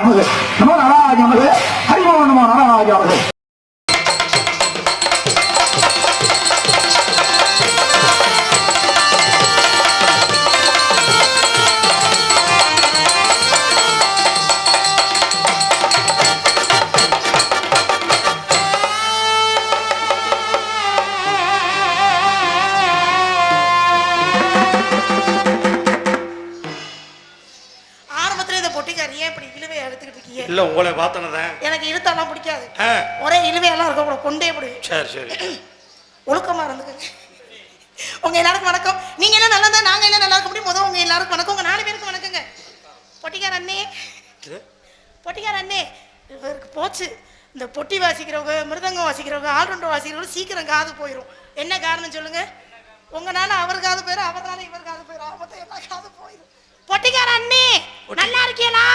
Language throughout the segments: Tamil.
நமது நமோ நாராஜ நமது ஹரிமோ நமோ நாராஜ நமது. இல்ல உங்களை பார்த்தனதான் எனக்கு இழுத்தாலாம் பிடிக்காது. ஒரே இழுவையெல்லாம் இருக்க கொண்டே பிடிக்கும். சரி சரி ஒழுக்கமா இருந்துக்குங்க. உங்க எல்லாருக்கும் வணக்கம். நீங்க எல்லாம் நல்லா தான் நாங்க எல்லாம் நல்லா இருக்க முடியும். முதல் உங்க எல்லாருக்கும் வணக்கம். உங்க 4 பேருக்கு வணக்கங்க. பொட்டிக்கார அண்ணே பொட்டிக்கார அண்ணே இவருக்கு போச்சு. இந்த பொட்டி வாசிக்கிறவங்க மிருதங்கம் வாசிக்கிறவங்க ஆல்ரவுண்டர் வாசிக்கிறவங்க சீக்கிரம் காது போயிடும். என்ன காரணம் சொல்லுங்க? உங்கனால அவர் காது போயிடும், அவர்னால இவர் காது போயிடும், ஆபத்தை எல்லாம் காது போயிடும். பொட்டிக்கார அண்ணே நல்லா இருக்கீங்களா?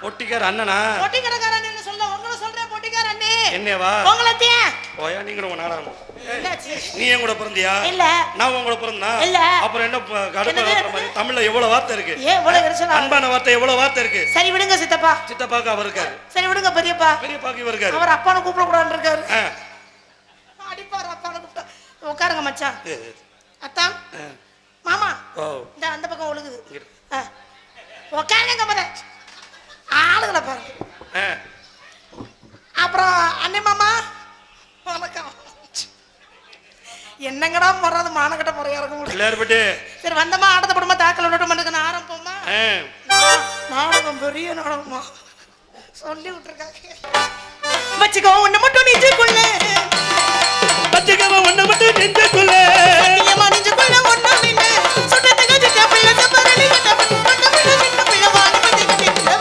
பொட்டிக்கார அண்ணனா? பொட்டிக்காரக்கார அண்ணே சொல்ல உங்களை சொல்றேன். பொட்டிக்கார அண்ணே என்னவா? உங்களத்தே போயா நீங்க உங்க நாடகம். என்னாச்சு? நீ என் கூட பிறந்தியா? இல்ல. நான் உங்க கூட பிறந்தா? இல்ல. அப்புறம் என்ன கடுப்பு மாதிரி தமிழ்ல எவ்வளவு வார்த்தை இருக்கு? ஏன் இவ்வளவு எரிச்சலா? அன்பான வார்த்தை எவ்வளவு வார்த்தை இருக்கு? சரி விடுங்க சித்தப்பா. சித்தப்பாக்கு அவர் இருக்காரு. சரி விடுங்க பெரியப்பா. பெரியப்பாக்கு இவர் இருக்காரு. அவர் அப்பான கூப்பிட கூடாதுன்னு இருக்காரு. அடிப்பாரு அப்பான கூப்பிட்டா. உட்காருங்க மச்சான். அத்தான் மாமா இந்த அந்த பக்கம் ஒழுகுது. உட்காருங்க மத ஆளுகளை பாருங்க. அப்புறம் அண்ணே மாமா வணக்கம். என்னங்கடா முறாது மானகட்ட முறையா இருக்க முடியும். சரி வந்தமா ஆடத்த படமா தாக்கல் விட்டு ஆரம்பமா நாடகம் பெரிய நாடகமா சொல்லி விட்டுருக்காங்க. வச்சுக்கோ ஒண்ணு மட்டும் நெஞ்சுக்குள்ள வச்சுக்கோ ஒண்ணு மட்டும் நெஞ்சுக்குள்ள சத்தியமா நெஞ்சுக்குள்ள ஒண்ணும் இல்ல சுட்டத்துக்கு சிட்ட பிள்ளை தப்பரலி கிட்ட பண்ண பிள்ளை சின்ன பிள்ளை வாங்க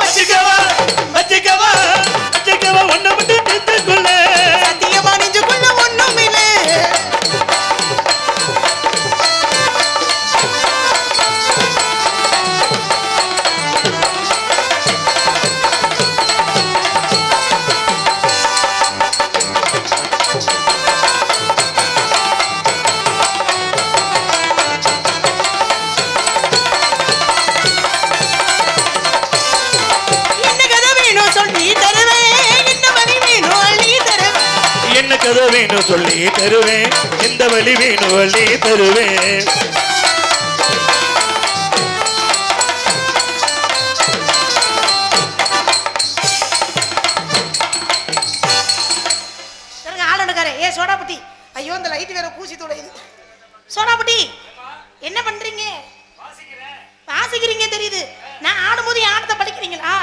வச்சுக்கோ வச்சுக்கோ வச்சுக்கோ ஒண்ணு மட்டும் நெஞ்சுக்குள்ள சத்தியமா நெஞ்சுக்குள்ள ஒண்ணும் இல்ல. என்ன கதை வேணும் சொல்லி தருவேன், எந்த வழி வேணும் வழி தருவேன். ஆளுநர்காரே ஏ சோடாபுட்டி, ஐயோ இந்த லைட் வேற பூசி தொலையுது. சோடாபுட்டி என்ன பண்றீங்க? வாசிக்கிறீங்க தெரியுது. நான் ஆடும்போது ஆட்டத்தை படிக்கிறீங்களா?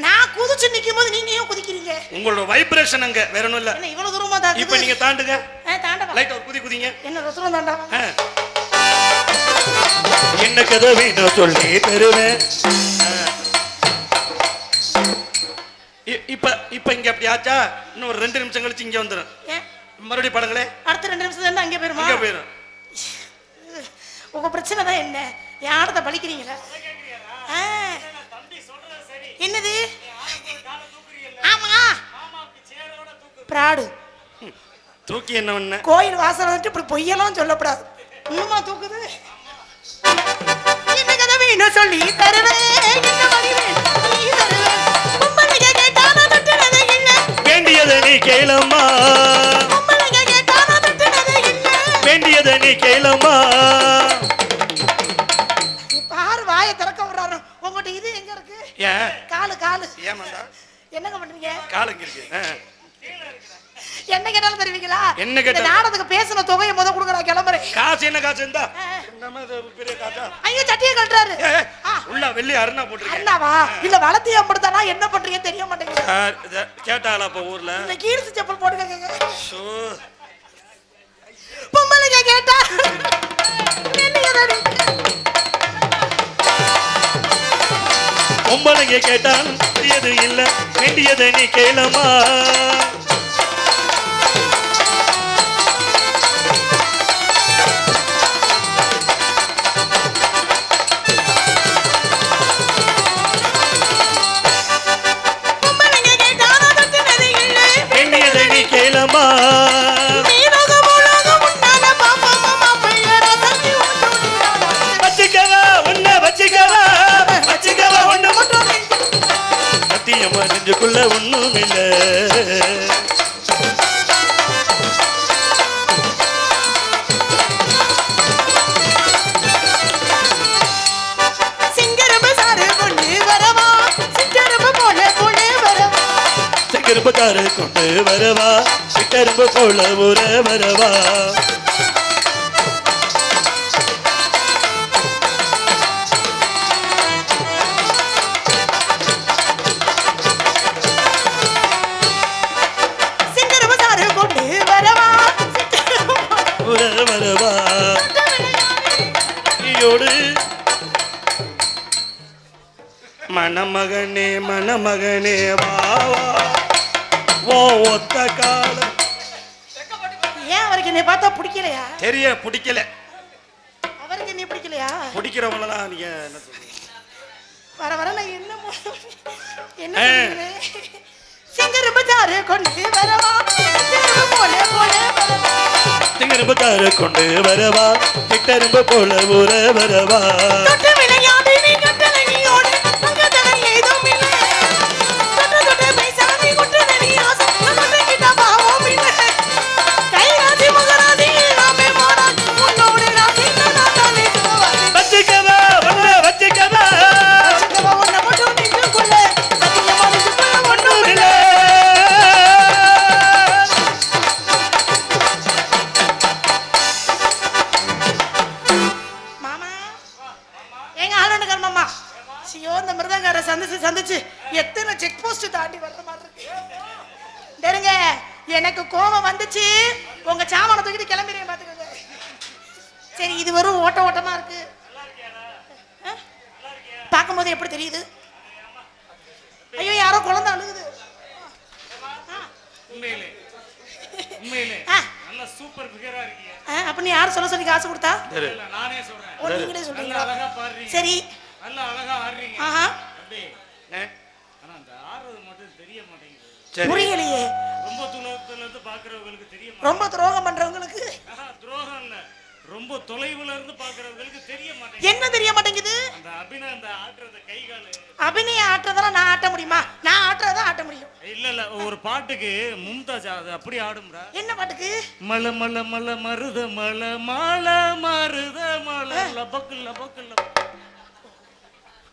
நான் குதிச்சு நிக்கும் போது நீங்க ஏன் குதிக்கிறீங்க? உங்களோட வைப்ரேஷன் அங்க வேற ஒண்ணும் இல்ல. என்ன இவ்வளவு தூரமா தாக்குது? இப்போ நீங்க தாண்டுங்க. தாண்டவா? லைட் குதி குதிங்க. என்ன ரசூலம் தாண்டவா? என்ன கதை வேணும் சொல்லி தருவேன். இப்ப இங்க அப்படி ஆச்சா இன்னும் ஒரு 2 நிமிஷம் கழிச்சு இங்க வந்துரும். மறுபடியும் படங்களே அடுத்த 2 நிமிஷத்துல இருந்து அங்கே போயிருமா? அங்க போயிரும். உங்க பிரச்சனை தான் என்ன? என் ஆடத்தை பலிக்கிறீங்களா? என்னது? ஆமா பிராடு தூக்கி என்ன பண்ண? கோயில் வாசல் வந்துட்டு இப்படி பொய்யெல்லாம் சொல்லப்படாது. இன்னுமா தூக்குது? என்ன கதை வேணும் சொல்லி தருவேன், என்ன வழி வேணும் நீ தருவேன். பொம்பளைங்க கேட்டானா தட்டுனதே இல்ல, வேண்டியதை நீ கேளம்மா. பொம்பளைங்க கேட்டானா தட்டுனதே இல்ல, வேண்டியதை நீ கேளம்மா. பாரு வாயை திறக்க விடுறாரு. உங்ககிட்ட இது எங்க இருக்கு? ஏன் காலு காலு ஏமாண்டா என்னங்க பண்றீங்க? காலு இங்க இருக்கு. என்ன கேட்டாலும் தருவீங்களா? என்ன கேட்டா நாடகத்துக்கு பேசின தொகையை முத கொடுங்க, நான் கிளம்புறேன். காசு என்ன காசு இருந்தா பெரிய காசா? ஐயோ சட்டியை கட்டுறாரு. உள்ள வெள்ளி அருணா போட்டுருக்கேன். அண்ணாவா இல்ல வளர்த்தி அம்படுத்தானா என்ன பண்றீங்க தெரிய மாட்டேங்குது. கேட்டாளா இப்ப ஊர்ல இந்த கீழ்ஸ் செப்பல் போட்டுக்கங்க. பொம்பளைங்க கேட்டா பொம்பளைங்க கேட்டான் எது இல்ல, வேண்டியதை நீ கேளமா. வேண்டியதை நீ கேளமா. வச்சுக்கவா உன்ன வச்சுக்கவா வச்சுக்கவா ஒண்ணு மட்டும் நெஞ்சுக்குள்ள ஒண்ணும் இல்ல. சிங்கரம்பு சாறு கொண்டு வரவா சிங்கரம்பு போல போல வரவா சிங்கரம்பு சாறு கொண்டு வரவா சிங்கரம்பு போல ஊர வரவா மணமகனே மணமகனே வாவா ஓ ஒத்த காலம். ஏன் அவருக்கு என்னை பார்த்தா பிடிக்கலையா? தெரிய பிடிக்கல. அவருக்கு என்னை பிடிக்கலையா? பிடிக்கிறவங்களதான் நீங்க என்ன சொல்றீங்க? வர வர நான் என்ன சிங்கரம்பு சாறு கொண்டு வரவா சிங்கரம்பு போல போல வரவா சிங்கரம்பு சாறு கொண்டு வரவா சிங்கரம்பு போல ஊர வரவா தொட்டு விளையாடி நீ கட்டளையோடு பங்கதனை ஏதும் இல்லை தொட்டு தொட்டு பேசாமி கொட்டனை நீ ஆசை தொட்டு கிட்ட பாவம் இல்லை கைராசி மகராசி நாமே மாறான் உன்னோடு ராசி நான் தானே வச்சிக்கவா வந்த வச்சிக்கவா உன்னை மட்டும் நின்றுக்குள்ள சத்தியமா நின்றுக்குள்ள ஒன்றும் இல்லை. மாமா எங்க ஆளுநர் மாமா சியோ இந்த மிருதங்கார சந்திச்சு எத்தனை செக் போஸ்ட் தாண்டி வர்ற மாதிரி இருக்கு. தெரிங்க எனக்கு கோபம் வந்துச்சு உங்க சாமான தூக்கிட்டு கிளம்பிடுறேன் பாத்துக்கோங்க. சரி இது வெறும் ஓட்டமா இருக்கு. பார்க்கும்போது எப்படி தெரியுது? ஐயோ யாரோ குழந்தை அழுகுது. உண்மையிலே உண்மையிலே நல்ல சூப்பர் ஃபிகரா இருக்கீங்க. அப்ப நீ யார் சொல்லி காசு கொடுத்தா? இல்ல நானே சொல்றேன். ஓ நீங்களே சொல்றீங்க. அழகா பாடுறீங்க. சரி நல்ல அழகா ஆடுறீங்க. ஆஹா அப்படியே ஆனா அந்த ஆடுறது மட்டும் தெரிய மாட்டேங்குது. சரி புரியலையே. ரொம்ப தூரத்துல இருந்து பாக்குறவங்களுக்கு தெரிய ரொம்ப துரோகம் பண்றவங்களுக்கு துரோகம் இல்ல ரொம்ப தொலைவுல இருந்து பாக்குறவங்களுக்கு தெரிய மாட்டேங்குது. என்ன தெரிய மாட்டேங்குது? அந்த அந்த ஆடுறத கை கால் அபிநய ஆட்டுறதெல்லாம் நான் ஆட்ட முடியுமா? நான் ஆட்டுறதான் ஆட்ட முடியும். இல்ல இல்ல ஒரு பாட்டுக்கு மும்தாஜ் அது அப்படி ஆடும்ரா. என்ன பாட்டுக்கு? மல மல மல மருத மல மால மருத மல லபக்கு லபக்கு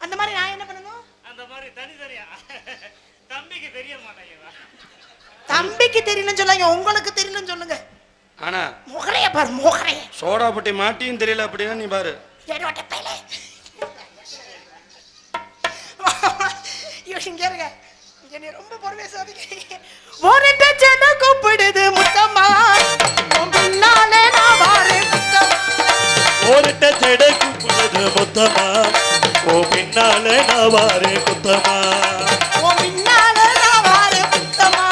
அந்த மாதிரி நான் என்ன பண்ணணும்? அந்த மாதிரி தனியா தம்பிக்கு தெரிய மாட்டேங்குதா? தம்பிக்கு தெரியலன்னு சொல்லாங்க, உங்களுக்கு தெரியலன்னு சொல்லுங்க. ஆனா முகரைய பாரு முகரைய. சோடா பட்டி மாட்டியும் தெரியல அப்படின்னா நீ பாரு. ஏடோட்ட பையலே. இங்க இருங்க. என்னை ரொம்ப பொறுமையா சாதிக்கிறீங்க. ஒரு டச்சன கூப்பிடுது முத்தம்மா. உன் பின்னாலே நான் வாரேன் முத்தம்மா. ஒரு டச்சட கூப்பிடுது முத்தம்மா. ஓ பின்னாலே நான் வாரேன் முத்தம்மா. உன் பின்னாலே நான் வாரேன் முத்தம்மா.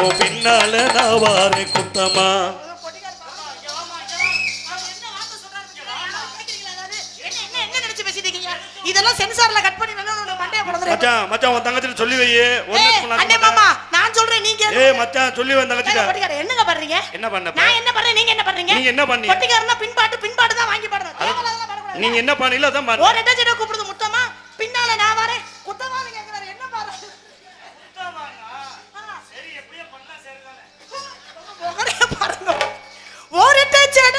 ஓ பின்னாலே நான் வாரேன் முத்தம்மா. இதெல்லாம் சென்சார்ல கட் பண்ணி மண்டைய போடுறேன். மச்சான் மச்சான் உன் தங்கச்சிட்ட சொல்லி வை. அண்ணே மாமா நான் சொல்றேன் நீங்க. மச்சான் சொல்லி வை தங்கச்சிட்ட. பொட்டிக்கார என்னங்க பண்றீங்க? என்ன பண்ண? நான் என்ன பண்றேன் நீங்க என்ன பண்றீங்க? நீங்க என்ன பண்ணீங்க? பொட்டிக்காரனா பின்பாட்டு தான் வாங்கி பாடணும். தேவலாதெல்லாம் பாடக்கூடாது. நீங்க என்ன பண்ணீங்களோ அதான் பாருங்க. ஒரு டஜன கூப்பிடுது முத்தமா பின்னால நான் வரேன் குத்தமான்னு கேக்குறாரு. என்ன பாரு முத்தமாங்க. சரி எப்படியே பண்ணா சரிதானே. முகரைய பாருங்க. ஒரு டஜன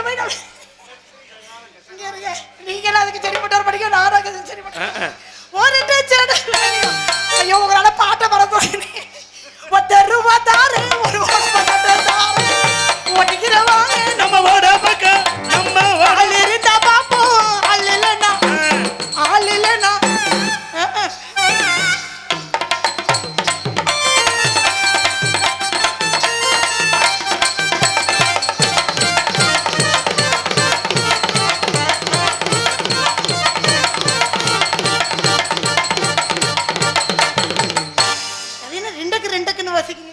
படிக்க போயிடும். இங்க இருங்க, நீங்களும் அதுக்கு சரிப்பட்டார் படிக்க, நானும் அதுக்கு சரிப்பட்டேன். ஒரு டீச்சர் ஐயோ உங்களால பாட்டை மறந்து ₹10 தாரு ஒரு ஒட்டிக்கிறவாங்க நம்ம வாட பக்கம் நம்ம ஆள் இருந்தா பாப்போம், ஆள் இல்லைன்னா ஆள் இல்லைன்னா ரெண்டுக்குன்னு வசிக்கிறீங்க.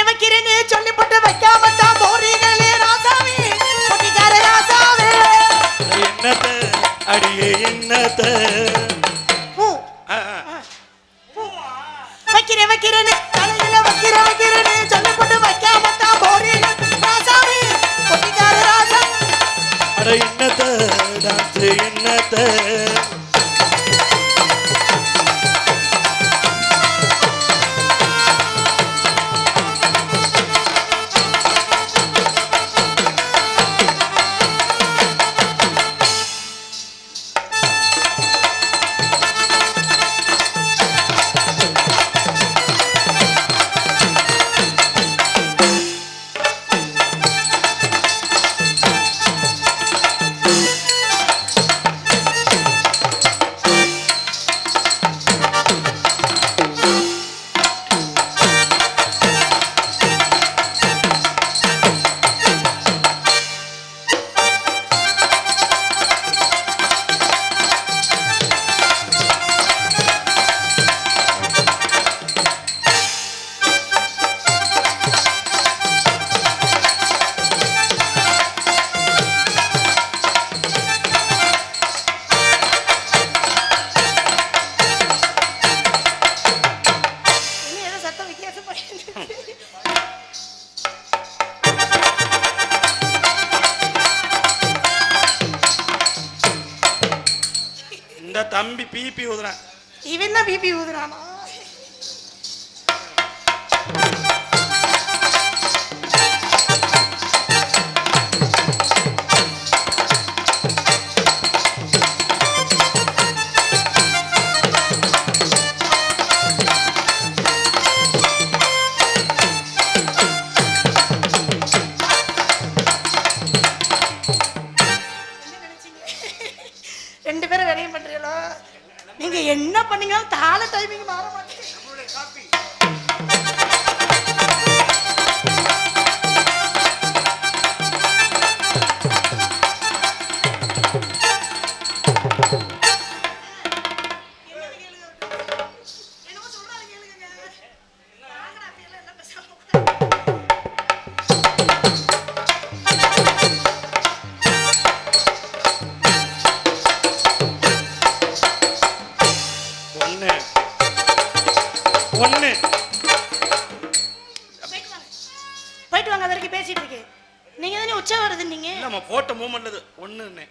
வைக்கிறேன்னு சொல்லிப்பட்டு வைக்காம தான் போறீங்களே ராசாவே, பொட்டிக்கார ராசாவே. என்னத்த அடியே என்னத்த வைக்கிறேன்னு தலையில வைக்கிறேன்னு சொல்லிப்பட்டு வைக்காம தான் போறீங்க ராசாவே, பொட்டிக்கார ராசா. அட என்னத்த டான்ஸ் என்னத்த தம்பி பிபி ஊதுறான். இவன் தான் பிபி ஊதுறானா? ரெண்டு பேரும் வேலையும் பண்றீங்களோ? நீங்க என்ன பண்ணீங்க தாள டைமிங் மாற மாட்டேங்குது. போயிட்டு வாங்க, அதற்கு பேசிட்டு இருக்கேன். நீங்க தானே உச்ச வருது. நீங்க நம்ம போட்ட மூமெண்ட் ஒண்ணு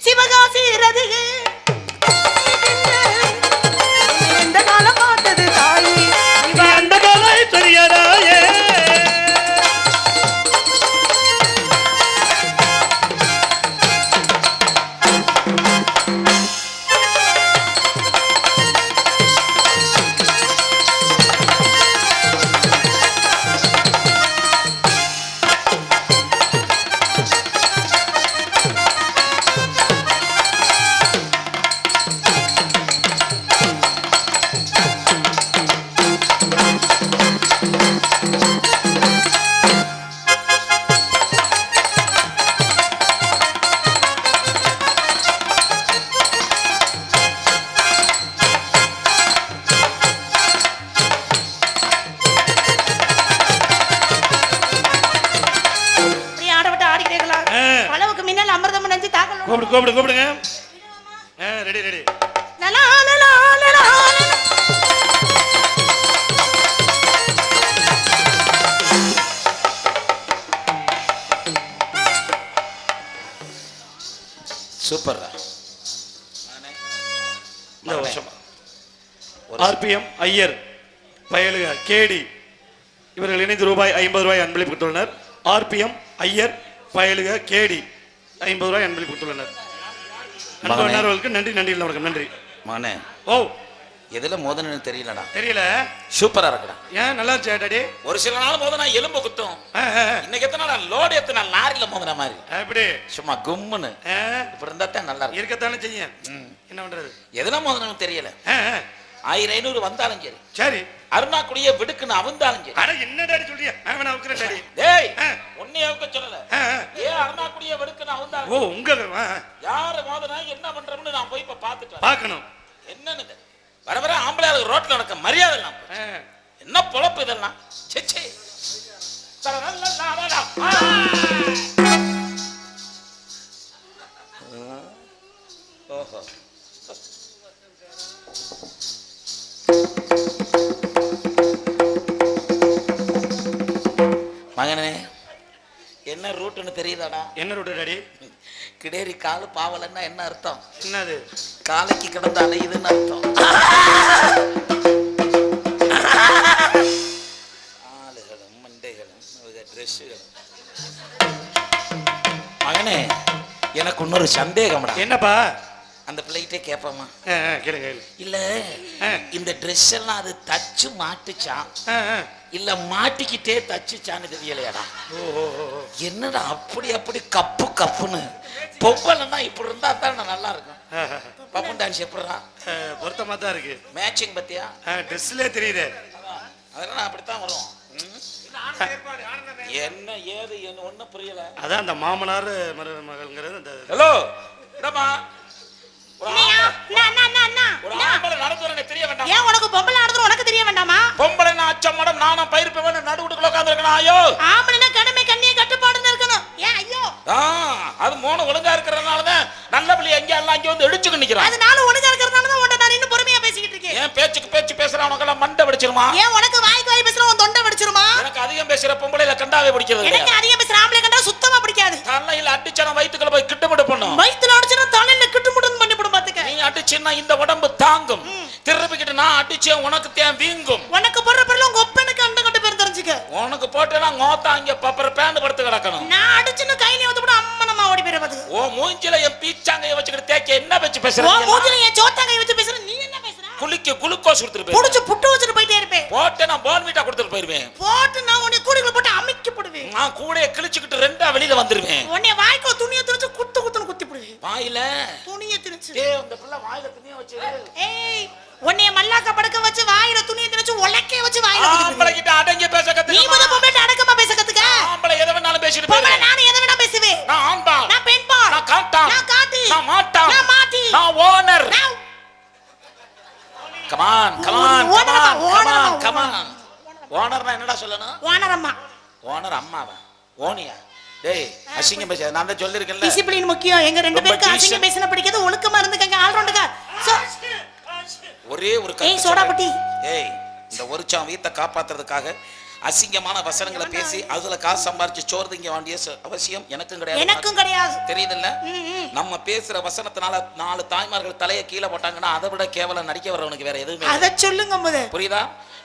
சிவகாசி ரதிகே இந்த காலம் பார்த்தது தாயி அந்த காலை தெரியாதாயே. கூப்பிடுங்க. Ready ready. சூப்பர். இந்த வருஷம் ஆர்பிஎம் ஐயர் பயலுக கேடி இவர்கள் இணைந்து ரூபாய் 50 அன்பளிப்பு கொடுத்துள்ளனர். ஆர்பிஎம் ஐயர் பயலுக கேடி 50 அன்பளிப்பு கொடுத்துள்ளனர். அன்பர்களுக்கு நன்றி. நன்றி வணக்கம். நன்றி மகனே. ஓ எதுல மோதனு தெரியலடா. தெரியல. சூப்பரா இருக்குடா. ஏன் நல்லா இருந்துச்சு டாடி? ஒரு சில நாள் மோதனா எலும்பு குத்தும். இன்னைக்கு எத்தனை நாள் லோடு எத்தனை லாரியில மோதன மாதிரி. எப்படி சும்மா கும்முன்னு இப்ப இருந்தா தான் நல்லா இருக்கு. இருக்கத்தானே செய்யும். என்ன பண்றது? எதுல மோதனு தெரியல. 1500 வந்தாலும் சரி. சரி. அருணாக்குடிய விடுக்குன்னு அவந்தாலும் சரி. அட என்ன டாடி சொல்றியா? நான் உட்கிறேன் டாடி. டேய் உன்னை அவக்க சொல்லல. ஏன் அருணாக்குடிய விடுக்குன்னு அவந்தாலும். ஓ உங்க யாரு மோதனா என்ன பண்றோம்னு நான் போய் இப்ப பாத்துட்டு பார்க்கணும். என்னன்னு வர வர ஆம்பளையாளுக்கு ரோட்ல நடக்க மரியாதை இல்லாம என்ன பொழப்பு இதெல்லாம். செச்சே ஓஹோ மகனே என்ன ரூட்டுன்னு தெரியுதாடா? என்ன ரூட்டு டாடி? கிடேரி காலு பாவலன்னா என்ன அர்த்தம்? என்னது? காலைக்கு கிடந்த அலையுதுன்னு அர்த்தம். ஆளுகளும் மண்டைகளும் ட்ரெஸ்ஸுகளும். மகனே எனக்கு இன்னொரு சந்தேகம்டா. என்னப்பா? அந்த பிள்ளைகிட்டே கேட்பாமா? கேளுங்க. இல்ல இந்த ட்ரெஸ் எல்லாம் அது தச்சு மாட்டுச்சா இல்ல மாட்டிக்கிட்டே தச்சுச்சான்னு தெரியலையாடா. என்னடா அப்படி கப்பு கப்புன்னு பொம்பளைன்னா இப்படி இருந்தா தான் நல்லா இருக்கும். பப்பு டான்ஸ் எப்படிடா? பொருத்தமா தான் இருக்கு. மேட்சிங் பத்தியா? ட்ரெஸ்ல தெரியுது. அதெல்லாம் அப்படித்தான் வரும். என்ன ஏது என்ன ஒண்ணும் புரியல. அதான் அந்த மாமனார் மருமகள்ங்கிறது. ஹலோ என்னம்மா? தெரிய வேண்டாமா? பொம்பளை அச்சம் மடம் நானும் பயிர்ப்பவன் நடுவுக்குள்ள உட்கார்ந்திருக்கணும். ஐயோ ஆம்பளைனா கடமை கண்ணிய கட்டுப்பாடுன்னு இருக்கணும். ஏன் ஐயோ? அது மோன ஒழுங்கா இருக்கிறதுனாலதான் நல்ல பிள்ளை எங்க எல்லாம் அங்க வந்து இடிச்சுக்கு நிக்கிறான். அதனால ஒழுங்கா இருக்கிறதுனாலதான் உன்ட நான் இன்னும் பொறுமையா பேசிக்கிட்டு இருக்கேன். ஏன் பேச்சுக்கு பேச்சு பேசுற உனக்கு எல்லாம் மண்டை வெடிச்சிருமா? ஏன் உனக்கு வாய்க்கு வாய் பேசுற உன் தொண்டை வெடிச்சிருமா? எனக்கு அதிகம் பேசுற பொம்பளையில கண்டாவே பிடிக்கிறது. எனக்கு அதிகம் பேசுற ஆம்பளை கண்டா சுத்தமா பிடிக்காது. தலையில அடிச்சன வயித்துக்குள்ள போய் கிட்டமுட்டு பண்ணும். வயித்துல அடிச்சன தலையில கிட்டமுட்டு பண்ணி போடு பாத்துக்க. நீ அடிச்சேன்னா இந்த உடம்பு தாங்கும். திருப்பிக்கிட்டு நான் அடிச்சேன் உனக்கு தேன் வீங்கும். உனக்கு போடுற பொருள் உங்க ஒப்பனுக்கு அண்ட கட்டு பேர் தெரிஞ்சுக்க. உனக்கு போட்டேனா கோத்தா அங்க பப்பர பேண்ட் படுத்து கிடக்கணும். நான் அடிச்சன கையில வந்து போடு அம்மனமா ஓடி போயிர பாத்து. ஓ மூஞ்சில என் பீச்சாங்கைய வச்சிட்டு தேக்க என்ன வெச்சு பேசுற? ஓ மூஞ்சில என் சோத்தாங்கைய வச்சு பேசுற நீ என்ன பேசுற? குளிக்கு குளுக்கோஸ் கொடுத்துட்டு போய். புடிச்சு புட்டு வச்சிட்டு போயிட்டே இருப்பே. போட்டே நான் போன்விட்டா கொடுத்துட்டு போயிடுவேன். போட்டு நான் உன்னை கூடைக்குள்ள போட்டு அமிக்கி போடுவேன். நான் கூடைய கிழிச்சிட்டு ரெண்டா வெளியில வந்துருவேன். உன்னை வாய்க்கு துணியை திணிச்சு குத்துன்னு குத்தி போடுவேன். வாயில துணியை திணிச்சு. டேய் அந்த புள்ள வாயில துணியை வச்சு. ஏய் உன்னை மல்லாக்க படுக்க வச்சு வாயில துணியை திணிச்சு உலக்கே வச்சு வாயில குத்தி. ஆம்பளை கிட்ட அடங்கி பேச கத்துக்க. நீ முத பொம்பளை அடக்கமா பேச கத்துக்க. ஆம்பளை எதை வேணாலும் பேசிட்டு போய். பொம்பளை நான் எதை வேணா பேசுவேன். நான் ஆம்பா. நான் பெண்பா. நான் காட்டா. நான் காட்டி. நான் மாட்டா. நான் மாட்டி. நான் ஓனர். Come on. ஓனர்னா என்னடா சொல்லணும்? ஓனர் அம்மா. ஓனர் அம்மாவா? ஓனியா? டேய் அசிங்கம் பேச நான் தான் சொல்லிருக்கேன்ல. டிசிப்ளின் முக்கியம். எங்க ரெண்டு பேருக்கு அசிங்கம் பேசினா பிடிக்காது. ஒழுக்கமா இருந்துக்கங்க. ஆல் ரவுண்டுங்க. ஒரே ஒரு ஏய் சோடாபட்டி. ஏய் இந்த ஒரு சாம் வீட்டை காப்பாத்துறதுக்காக அசிங்கமான வசனங்களை பேசி அதுல காசு சம்பாரிச்சு சோறு திங்க வேண்டிய அவசியம் எனக்கும் கிடையாது. தெரியுதுல்ல? நம்ம பேசுற வசனத்தினால 4 தாய்மார்கள் தலையை கீழே போட்டாங்கன்னா அதை விட கேவலம் நடிக்க வரவனுக்கு வேற எதுவுமே. அத சொல்லுங்க முத. புரியுதா?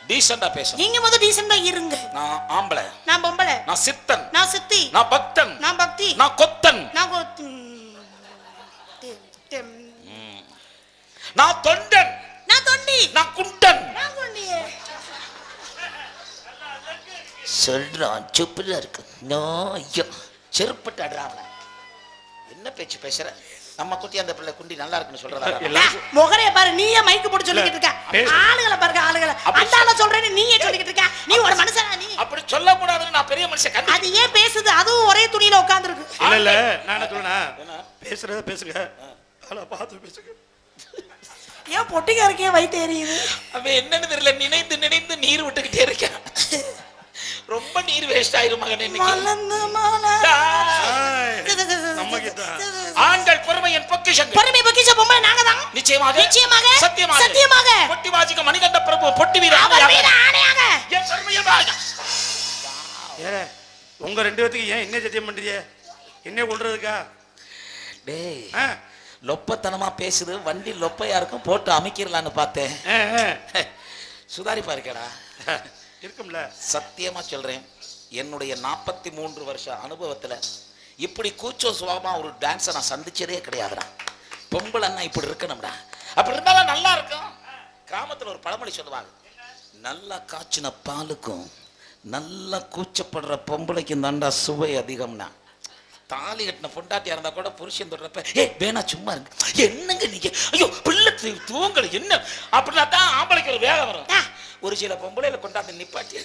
டீசெண்டா பேசணும். நீங்க முத டீசெண்டா இருங்க. நான் ஆம்பளை. நான் பொம்பளை. நான் சித்தன். நான் சித்தி. நான் பக்தன். நான் பக்தி. நான் கொத்தன். நான் கொத்து. நான் தொண்டன். நான் தொண்டி. நான் குண்டன். நான் குண்டி. சொல்றான் சுப்புல இருக்கு. நோ ஐயோ செருப்பட்டு அடறாவல. என்ன பேச்சு பேசுற? நம்ம குட்டி அந்த பிள்ளை குண்டி நல்லா இருக்குன்னு சொல்றதா? முகரைய பாரு. நீயே மைக்கு போட்டு சொல்லிக்கிட்டு இருக்க. ஆளுகளை பாருங்க ஆளுகளை. அந்தால சொல்றேன்னு நீயே சொல்லிக்கிட்டு இருக்க. நீ ஒரு மனுஷனா? நீ அப்படி சொல்ல கூடாதுன்னு நான் பெரிய மனுஷன் கண்ணு. அது ஏன் பேசுது? அதுவும் ஒரே துணியில உட்கார்ந்திருக்கு. இல்ல நான் என்ன சொல்றேனா? பேசுறத பேசுங்க. ஆளை பார்த்து பேசுங்க. ஏன் பொட்டிக்காரக்கே வயித்து எரியுது? அவன் என்னன்னு தெரியல. நினைந்து நினைந்து நீர் விட்டுக்கிட்டே இருக்கான். ரொம்ப நீர் வேஸ்ட் ஆயிரும் மகனே இன்னைக்கு. ஆண்கள் பொறுமையின் பொக்கிஷங்கள். பொறுமை பொக்கிஷ பொம்பளை நாங்க தான். நிச்சயமாக நிச்சயமாக சத்தியமாக பொட்டி வாசிக்க மணிகண்ட பிரபு பொட்டி வீர ஆணையாக என் பொறுமையின் ராஜா. உங்க 2 பேத்துக்கு ஏன் என்ன சத்தியம் பண்றீங்க? என்ன கொல்றதுக்கா? டேய் லொப்பத்தனமா பேசுது, வண்டி லொப்பையா இருக்கும், போட்டு அமைக்கிறலான்னு பார்த்தேன். சுதாரிப்பா இருக்கடா இருக்கும்ல. சத்தியமா சொல்றேன், என்னுடைய 43 வருஷ அனுபவத்துல இப்படி கூச்சோ சுபாவமா ஒரு டான்ஸை நான் சந்திச்சதே கிடையாதுடா. பொம்பளைன்னா இப்படி இருக்கணும்டா, அப்படி இருந்தாலும் நல்லா இருக்கும். கிராமத்துல ஒரு பழமொழி சொல்லுவாங்க, நல்லா காய்ச்சின பாலுக்கும் நல்லா கூச்சப்படுற பொம்பளைக்கும் தாண்டா சுவை அதிகம்னா. தாலி கட்டின பொண்டாட்டியா இருந்தா கூட புருஷன் தொடுறப்ப வேணா சும்மா இருக்கு, என்னங்க நீங்க, ஐயோ பிள்ளை தூங்கல என்ன அப்படின்னா தான் ஆம்பளைக்கு ஒரு வேகம் வரும். ஒரு சில பொம்பளையில கொண்டாந்து நிப்பாட்டி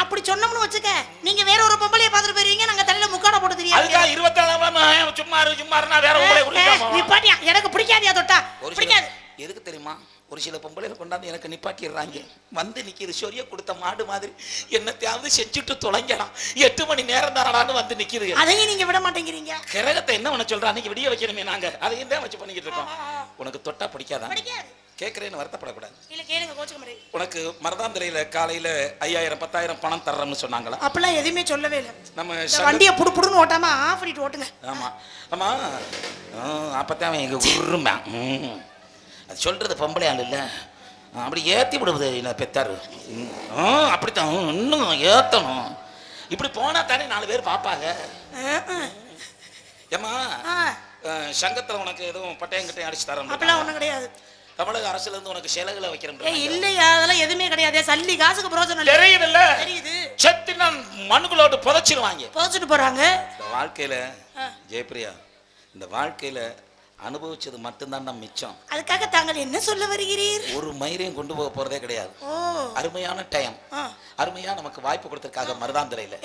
அப்படி சொன்னோம்னு வச்சுக்க, நீங்க வேற ஒரு பொம்பளைய பாத்துட்டு போயிருவீங்க, நாங்க தலையில முக்காட போட்டு தெரியும். அதுக்கா 24 சும்மா வேற பொம்பளை நிப்பாட்டியா, எனக்கு பிடிக்காதியா தொட்டா பிடிக்காது. எதுக்கு தெரியுமா, ஒரு சில பொம்பளையில கொண்டாந்து எனக்கு நிப்பாட்டிடுறாங்க, வந்து நிக்கிது சொரிய கொடுத்த மாடு மாதிரி, என்னத்தையாவது செஞ்சுட்டு தொலைங்கலாம், 8 மணி நேரம் தானடான்னு வந்து நிக்குது. அதையும் நீங்க விட மாட்டேங்கிறீங்க. கிரகத்தை என்ன பண்ண சொல்றா, அன்னைக்கு விடிய வைக்கணுமே, நாங்க அதையும் தான் வச்சு பண்ணிக்கிட்டு இருக்கோம். உனக்கு தொட்டா பிடிக்காதா? கேட்கறேன்னு வருத்தப்படக்கூடாது. இல்ல கேளுங்க, கோச்சுக்க மாட்டேன். உனக்கு மருதாந்திரையில காலையில 5000 10,000 பணம் தர்றோம்னு சொன்னாங்களா? அப்பெல்லாம் எதுவுமே சொல்லவே இல்லை. நம்ம வண்டியை புடுன்னு ஓட்டாம ஆஃப் பண்ணிட்டு ஓட்டுங்க. ஆமா ஆமா, அப்பதான் எங்க உருமா அது சொல்றது பொம்பளை ஆள் இல்ல, அப்படி ஏத்தி விடுவது என்ன பெத்தாரு. அப்படித்தான் இன்னும் ஏத்தணும், இப்படி போனா தானே 4 பேர் பாப்பாங்க. ஏமா சங்கத்துல உனக்கு எதுவும் பட்டயம் கிட்டையும் அடிச்சு தரோம்? அப்பெல்லாம் ஒண்ணும் கிடையாது. தமிழக அரசுல இருந்து உனக்கு செலவுகளை வைக்கிறேன். இல்லையா, அதெல்லாம் எதுவுமே கிடையாது. சல்லி காசுக்கு பிரோஜனம் இல்லை. தெரியுதுல்ல, தெரியுது. செத்துனா மனுக்குள்ளோட்டு புதைச்சிருவாங்க, புதைச்சிட்டு போறாங்க. இந்த வாழ்க்கையில ஜெயப்பிரியா, இந்த வாழ்க்கையில அனுபவிச்சது மட்டும்தான் நம்ம மிச்சம். அதுக்காக தாங்கள் என்ன சொல்ல வருகிறீர்? ஒரு மயிரையும் கொண்டு போக போறதே கிடையாது. அருமையான டைம், அருமையா நமக்கு வாய்ப்பு கொடுத்திருக்காங்க மருதாந்திரையில.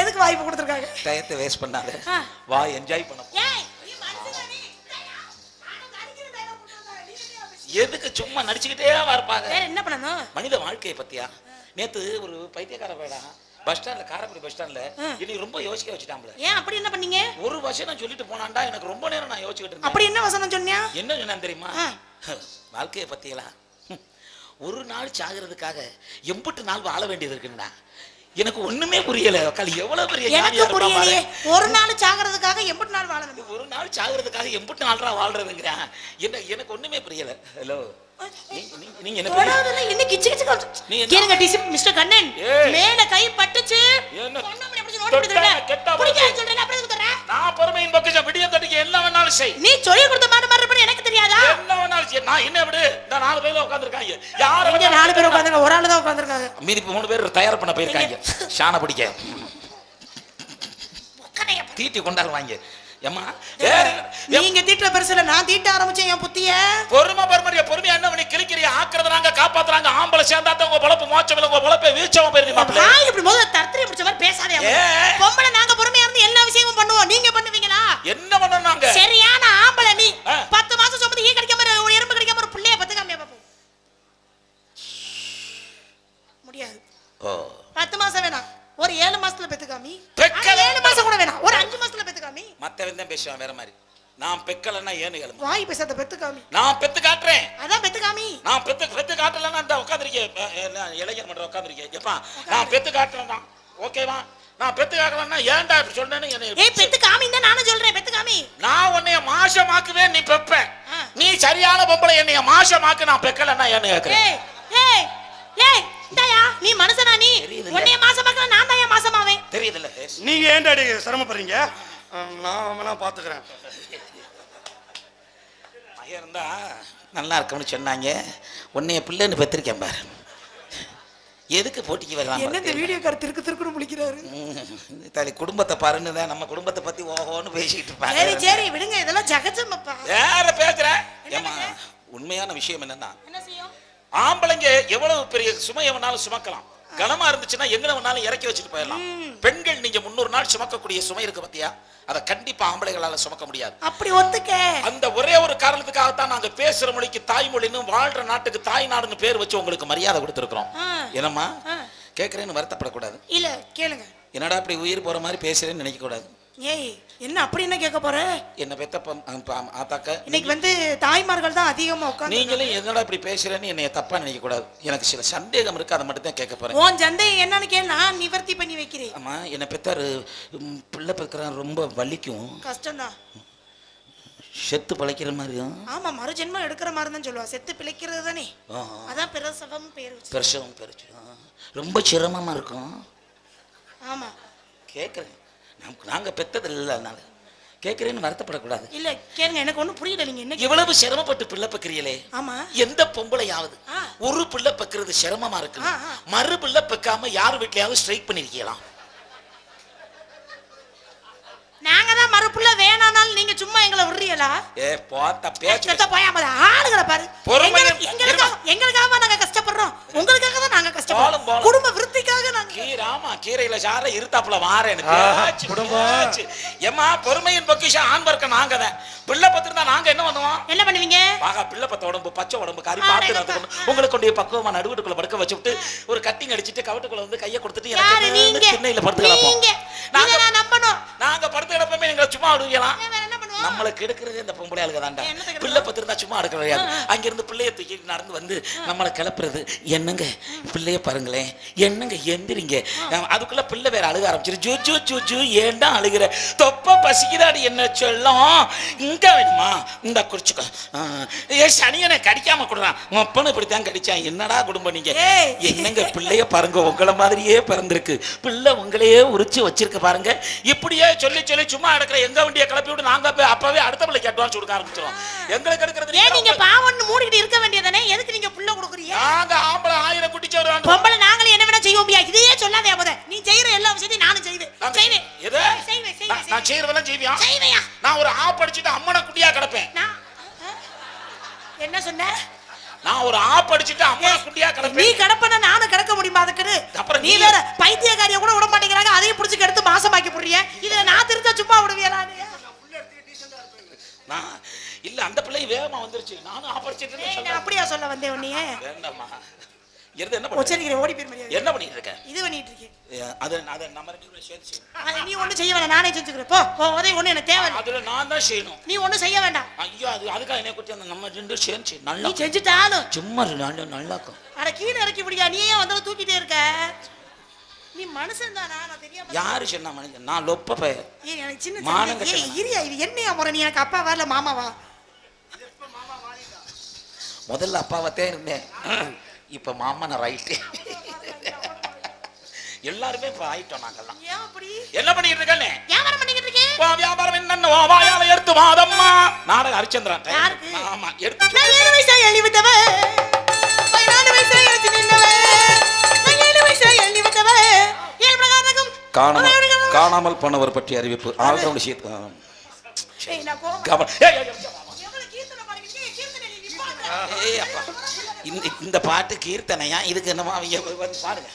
எதுக்கு வாய்ப்பு கொடுத்திருக்காங்க? டயத்தை வேஸ்ட் பண்ணாத, வா என்ஜாய் பண்ண. எதுக்கு சும்மா நடிச்சுக்கிட்டே இருப்பாங்க? என்ன பண்ணணும்? மனித வாழ்க்கையை பத்தியா? நேத்து ஒரு பைத்தியக்கார பேடா பஸ் ஸ்டாண்ட்ல, காரைக்குடி பஸ் ஸ்டாண்ட்ல இனி ரொம்ப யோசிக்க வச்சுட்டாம்ல. ஏன் அப்படி என்ன பண்ணீங்க? ஒரு வசனம் சொல்லிட்டு போனான்டா, எனக்கு ரொம்ப நேரம் நான் யோசிச்சுக்கிட்டு இருந்தேன். அப்படி என்ன வசனம் சொன்னியா? என்ன சொன்னான் தெரியுமா? வாழ்க்கையை பத்தியலா, ஒரு நாள் சாகிறதுக்காக எம்பட்டு நாள் வாழ வேண்டியது இருக்குன்னா எனக்கு ஒண்ணுமே புரியல. எவ்வளவு பெரிய எனக்கு புரியலையே. ஒரு நாள் சாகிறதுக்காக எம்பட்டு நாள் வாழணும்? ஒரு நாள் சாகிறதுக்காக எம்பட்டு நாள்ரா வாழ்றதுங்கிறேன், என்ன எனக்கு ஒண்ணுமே புரியல. ஹலோ, நீங்க என்ன என்ன கிச்சு கிச்சு கேளுங்க டிசி மிஸ்டர் கண்ணன், மேல கை பட்டுச்சு பொண்ணு அப்படி நோட் பண்ணிட்டே புடிக்காத சொல்றேன். அப்படியே குத்துறேன். நான் பொறுமையின் பக்கம் விடிய தட்டிக்கு எல்லாம் வேணாலும் செய். நீ சொல்லி கொடுத்த மாட்ட மாதிரி எனக்கு தெரியாதா? என்ன வேணாலும் செய். நான் என்ன விடு, இந்த 4 பேர் உட்கார்ந்திருக்காங்க. யார இங்க 4 பேர் உட்கார்ந்திருக்காங்க, ஒரு ஆளு தான் உட்கார்ந்திருக்காங்க. மீதி 3 பேர் தயார் பண்ண போயிருக்காங்க ஷான பிடிக்க. தீட்டி கொண்டாடுவாங்க. ஏமா நீங்க தீட்டுற பெருசுல நான் தீட்ட ஆரம்பிச்சேன் என் புத்திய. பொறுமையா என்ன பண்ணி கிளிக்கிறிய ஆக்குறத நாங்க காப்பாத்துறாங்க. ஆம்பளை சேர்ந்தாத உங்க பொழப்பு மோச்சம் இல்ல, உங்க பொழப்பே வீழ்ச்சமா போயிருது மாப்ள. நான் இப்படி முதல்ல தர்த்தரி பிடிச்ச மாதிரி பேசாதே. பொம்பளை நாங்க பொறுமையா இருந்து எல்லா விஷயமும் பண்ணுவோம், நீங்க பண்ணுவீங்களா? என்ன பண்ணணும் நாங்க? சரியான ஆம்பளை நீ 10 மாசம் சுமந்து ஈ கடிக்காம ஒரு எறும்பு கடிக்காம ஒரு புள்ளைய பத்துக்காம பாப்போம். முடியாது. 10 மாசம் வேணாம், ஒரு 7 மாசத்துல பெத்துக்காமி. 7 மாசம் கூட வேணாம், ஒரு 5 மாசத்துல பெத்துக்காமி. மத்தவன் தான் பேசுவான் வேற மாதிரி. நான் பெக்கலன்னா ஏன்னு கேளு. வாய் பேசாத, பெத்துக்காமி. நான் பெத்து காட்டுறேன். அதான் பெத்துக்காமி. நான் பெத்து காட்டலன்னா அந்த உட்கார்ந்திருக்கேன் இளைஞர் மன்ற உட்கார்ந்திருக்கேன். எப்பா நான் பெத்து காட்டலன்னா ஓகேவா? நான் பெத்து காட்டலன்னா ஏன்டா இப்படி சொன்னேன்னு என்ன? பெத்துக்காமி தான் நானும் சொல்றேன், பெத்துக்காமி. நான் உன்னைய மாசமாக்குவேன், நீ பெப்ப. நீ சரியான பொம்பளை, என்னைய மாசமாக்கு, நான் பெக்கலன்னா ஏன்னு கேக்குறேன். ஏய் ஏய் டயா, நீ மனுஷனா? நீ உன்னைய மாசமாக்குற, நான் தான் மாசமாவே. தெரியுதுல்ல? நீங்க ஏன்டாடி சிரமப்படுறீங்க? நான் பாத்துக்கிறேன். மகன் இருந்தா நல்லா இருக்கும்னு சொன்னாங்க, உன்னைய பிள்ளைன்னு பெற்றிருக்கேன் பாரு. எதுக்கு போட்டிக்கு வர்றாங்க? என்ன இந்த வீடியோ கார் திருக்குன்னு முழிக்கிறாரு? தலை குடும்பத்தை பாருன்னு தான் நம்ம குடும்பத்தை பத்தி ஓஹோன்னு பேசிக்கிட்டு இருப்பாங்க. சரி சரி விடுங்க, இதெல்லாம் ஜகஜமப்பா. வேற பேசுற. ஏமா உண்மையான விஷயம் என்னன்னா, என்ன செய்யும்? ஆம்பளைங்க எவ்வளவு பெரிய சுமையை வேணாலும் சுமக்கலாம், கனமா இருந்துச்சுன்னா எங்க வேணாலும் இறக்கி வச்சுட்டு போயிடலாம். பெண்கள் நீங்க 300 நாள் சுமக்கக்கூடிய சுமை இருக்கு பத்தியா, அதை கண்டிப்பா ஆம்பளைகளால சுமக்க முடியாது. அப்படி ஒத்துக்க. அந்த ஒரே ஒரு காரணத்துக்காகத்தான் நாங்க பேசுற மொழிக்கு தாய்மொழின்னு, வாழ்ற நாட்டுக்கு தாய் நாடுன்னு பேர் வச்சு உங்களுக்கு மரியாதை கொடுத்துருக்கோம். என்னம்மா கேட்கறேன்னு வருத்தப்படக்கூடாது. இல்ல கேளுங்க. என்னடா இப்படி உயிர் போற மாதிரி பேசுறேன்னு நினைக்க கூடாது. ஏய் என்ன அப்படி என்ன கேட்க போற? என்ன பெத்த ஆத்தாக்க இன்னைக்கு தாய்மார்கள் தான் அதிகமா உட்கார்ந்து. நீங்களும் என்னடா இப்படி பேசுறேன்னு என்னைய தப்பா நினைக்க கூடாது. எனக்கு சில சந்தேகம் இருக்கு, அதை மட்டும் தான் கேட்க போறேன். உன் சந்தேகம் என்னன்னு கேளு, நான் நிவர்த்தி பண்ணி வைக்கிறேன். ஆமா, என்ன பெத்தாரு பிள்ளை பெக்கறான், ரொம்ப வலிக்கும், கஷ்டம்தான். செத்து பழைக்கிற மாதிரியும். ஆமா, மறுஜென்மம் எடுக்கிற மாதிரி தான் சொல்லுவா. செத்து பிழைக்கிறது தானே, அதான் பிரசவம் பேர் வச்சு. பிரசவம் பேர் வச்சு. ரொம்ப சிரமமா இருக்கும். ஆமா, கேட்குறேன். நாங்க பெத்தது இல்லை, அதனால கேட்குறேன்னு வருத்தப்படக்கூடாது. இல்ல கேளுங்க, எனக்கு ஒன்றும் புரியல. நீங்க என்ன இவ்வளவு சிரமப்பட்டு பிள்ளை பெக்கிறீங்களே. ஆமா, எந்த பொம்பளையாவது ஒரு பிள்ளை பெக்கிறது சிரமமா இருக்கு, மறு பிள்ளை பெக்காம யார் வீட்லயாவது ஸ்ட்ரைக் பண்ணிருக்கலாம்? நாங்க தான் மறுப்புள்ள வேணானாலும் நீங்க சும்மா எங்களை விடுறீங்களா? ஏ போத்த பேச்ச போயாம ஆளுகளை பாரு. எங்களுக்காக நாங்க கஷ்டப்படுறோம், உங்களுக்காக தான் நாங்க கஷ்டப்படுறோம். குடும்ப விருத்திக்காக நாங்க. கீராமா கீரையில சார இருத்தாப்புல வாரேன் குடும்பம். ஏமா பொறுமையின் பொக்கிஷம் ஆண் வர்க்க நாங்க தான். பிள்ளை பத்திருந்தா நாங்க என்ன பண்ணுவோம்? என்ன பண்ணுவீங்க? பாகா பிள்ளை பத்த உடம்பு பச்சை உடம்பு கறி பார்த்து நடக்கணும். உங்களுக்கு கொண்டு பக்குவமா நடுவுக்குள்ள படுக்க வச்சு விட்டு ஒரு கட்டிங் அடிச்சிட்டு கவட்டுக்குள்ள வந்து கையை கொடுத்துட்டு எனக்கு திண்ணையில படுத்து கிடப்போம். நாங்க படுத்து கிடப்போமே, நீங்க சும்மா விடுவீங்களாம். நம்மளை கெடுக்கிறது இந்த பொம்பளை ஆளுக தாண்டா. பிள்ளை பத்திருந்தா சும்மா அடுக்க கிடையாது. அங்கிருந்து பிள்ளைய தூக்கி நடந்து வந்து நம்மளை கிளப்புறது. என்னங்க பிள்ளைய பாருங்களேன், என்னங்க எந்திரிங்க. அதுக்குள்ள பிள்ளை வேற அழுக ஆரம்பிச்சிரு. ஜூ ஜூ ஜூ ஜூ ஏண்டா அழுகிற? தொப்ப பசிக்குதாடி என்ன சொல்லும். இங்க வேணுமா இந்த குறிச்சுக்கோ. ஏ சனியனை கடிக்காம கொடுறான், அப்பனும் இப்படித்தான் கடிச்சான். என்னடா குடும்பம் நீங்க? என்னங்க பிள்ளைய பாருங்க, உங்களை மாதிரியே பிறந்திருக்கு. பிள்ளை உங்களையே உரிச்சு வச்சிருக்க பாருங்க. இப்படியே சொல்லி சொல்லி சும்மா எடுக்கிற எங்க வண்டியை கிளப்பி விட்டு நாங்க அப்பவே அடுத்த பிள்ளைக்கு அட்வான்ஸ் கொடுக்க ஆரம்பிச்சிடும். எங்களுக்கு எடுக்கிறது ஏன் நீங்க பாவன்னு மூடிக்கிட்டு இருக்க வேண்டியதானே? எதுக்கு நீங்க புள்ள கொடுக்குறீங்க? நாங்க ஆம்பளை 1000 குட்டிச்சு வருவாங்க. பொம்பளை நாங்களே என்ன வேணா செய்வோம். இதையே சொல்லாதே. போதே நீ செய்யற எல்லா விஷயத்தையும் நானும் செய்வேன். எது நான் செய்யறதெல்லாம் செய்வியா? நான் ஒரு படிச்சுட்டு அம்மனை குட்டியா கிடப்பேன். என்ன சொன்ன? நான் ஒரு படிச்சுட்டு அம்மனை குட்டியா கிடப்பேன். நீ கிடப்பனா நானும் கிடக்க முடியுமா? அதுக்கு அப்புறம் நீ வேற பைத்தியக்காரியை கூட விட மாட்டேங்கிறாங்க, அதையும் புடிச்சு கெடுத்து மாசமாக்கி போடுறிய. இதுல நான் திருத்த சும்மா விடுவியா? நான் இல்ல, அந்த பிள்ளை வேகமா வந்துருச்சு. நானும் படிச்சிட்டு அப்படியா சொல்ல வந்தேன் உன்னைய? வேண்டாமா என்ன ஓடி போய் என்ன பண்ணிட்டு இருக்க? இது பண்ணிட்டு இருக்கேன். அது நம்ம ரெண்டு பேரும் சேர்ந்து நீ ஒண்ணு செய்ய வேண்டாம், நானே செஞ்சுக்கிறேன். போ உதவி ஒண்ணு எனக்கு தேவை. அதுல நான் தான் செய்யணும், நீ ஒண்ணு செய்ய வேண்டாம். ஐயோ அதுக்காக என்ன குட்டி அந்த நம்ம ரெண்டு சேர்ந்து நல்லா நீ செஞ்சுட்டாலும் சும்மா நல்லா இருக்கும். அட கீழே இறக்கி விடியா, நீ ஏன் வந்து தூக்கிட்டே இருக்க? நீ மனுஷன் தானா? நான் தெரியாம யாரு சொன்னா மனுஷன்? நான் லொப்ப பைய. எனக்கு சின்ன இரியா, இது என்னையா முறை? நீ எனக்கு அப்பா வரல மாமாவா? முதல்ல அப்பாவத்தே இருந்தேன், இப்ப மாமா நான் ரைட்டு. எல்லாருமே இப்ப ஆயிட்டோம் நாங்கெல்லாம். என்ன பண்ணிட்டு இருக்கேன்னு? வியாபாரம் பண்ணிட்டு இருக்கேன். வியாபாரம் என்னன்னு வாயால எடுத்து வாதம்மா. நாடக ஹரிச்சந்திரன். ஆமா எடுத்து. நான் 7 வயசுல எழுதி விட்டவன், 14 வயசுல எழுதி நின்னவன், நான் 7 வயசுல எழுதி விட்டவன். ஏன் பிரகாரகம் காணாமல் போனவர் பற்றி அறிவிப்பு. All-round sheet. ஏய் நான் போ. இந்த பாட்டு கீர்த்தனையா? இதுக்கு என்னமா பாருங்க.